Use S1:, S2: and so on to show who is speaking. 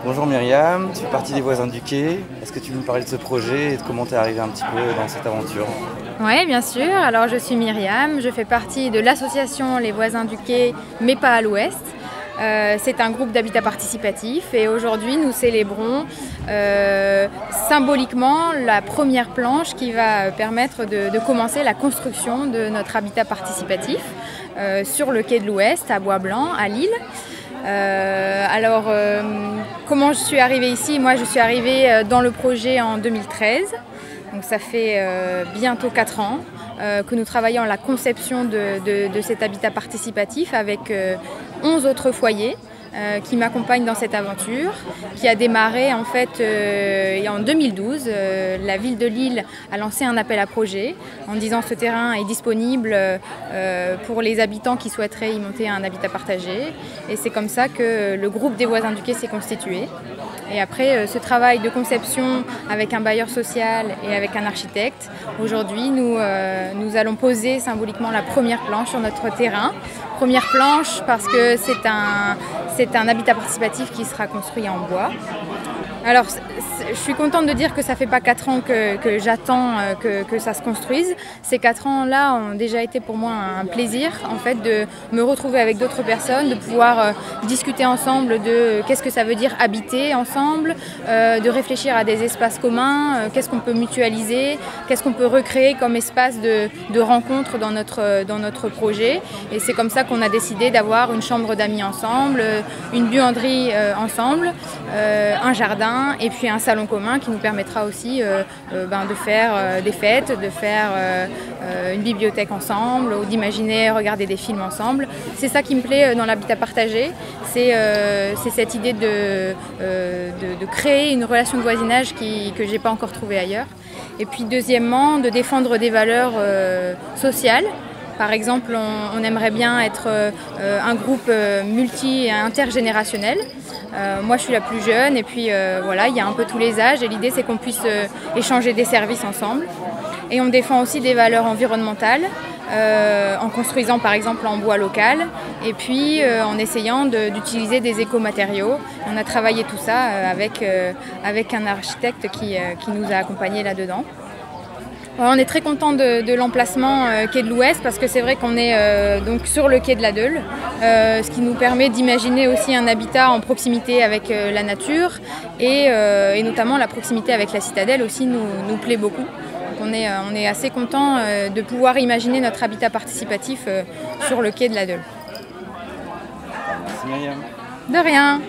S1: Bonjour Myriam, tu fais partie des Voisins du Quai. Est-ce que tu peux me parler de ce projet et de comment tu es arrivée un petit peu dans cette aventure?
S2: Oui, bien sûr. Alors, je suis Myriam, je fais partie de l'association Les Voisins du Quai, mais pas à l'Ouest. C'est un groupe d'habitat participatif et aujourd'hui nous célébrons symboliquement la première planche qui va permettre de commencer la construction de notre habitat participatif sur le quai de l'Ouest à Bois-Blanc, à Lille. Comment je suis arrivée ici? Moi, je suis arrivée dans le projet en 2013, donc ça fait bientôt 4 ans que nous travaillons la conception de cet habitat participatif avec 11 autres foyers qui m'accompagnent dans cette aventure, qui a démarré en fait en 2012. La ville de Lille a lancé un appel à projet en disant ce terrain est disponible pour les habitants qui souhaiteraient y monter un habitat partagé. Et c'est comme ça que le groupe des Voisins du Quai s'est constitué. Et après ce travail de conception avec un bailleur social et avec un architecte, aujourd'hui nous allons poser symboliquement la première planche sur notre terrain. Première planche parce que c'est un habitat participatif qui sera construit en bois. Alors, je suis contente de dire que ça ne fait pas 4 ans que j'attends que ça se construise. Ces 4 ans-là ont déjà été pour moi un plaisir, en fait, de me retrouver avec d'autres personnes, de pouvoir discuter ensemble de qu'est-ce que ça veut dire habiter ensemble, de réfléchir à des espaces communs, qu'est-ce qu'on peut mutualiser, qu'est-ce qu'on peut recréer comme espace de rencontre dans notre projet. Et c'est comme ça qu'on a décidé d'avoir une chambre d'amis ensemble, une buanderie ensemble, un jardin, et puis un salon commun qui nous permettra aussi de faire des fêtes, de faire une bibliothèque ensemble ou d'imaginer regarder des films ensemble. C'est ça qui me plaît dans l'habitat partagé, c'est cette idée de créer une relation de voisinage que je n'ai pas encore trouvée ailleurs. Et puis deuxièmement, de défendre des valeurs sociales. Par exemple, on aimerait bien être un groupe multi- et intergénérationnel. Moi, je suis la plus jeune et puis voilà, il y a un peu tous les âges et l'idée, c'est qu'on puisse échanger des services ensemble. Et on défend aussi des valeurs environnementales en construisant par exemple en bois local et puis en essayant d'utiliser des écomatériaux. On a travaillé tout ça avec un architecte qui nous a accompagnés là-dedans. On est très content de l'emplacement quai de l'Ouest parce que c'est vrai qu'on est donc sur le quai de la Deule, ce qui nous permet d'imaginer aussi un habitat en proximité avec la nature et notamment la proximité avec la citadelle aussi nous plaît beaucoup. Donc on est assez content de pouvoir imaginer notre habitat participatif sur le quai de la Deule.
S1: Merci Myriam.
S2: De rien.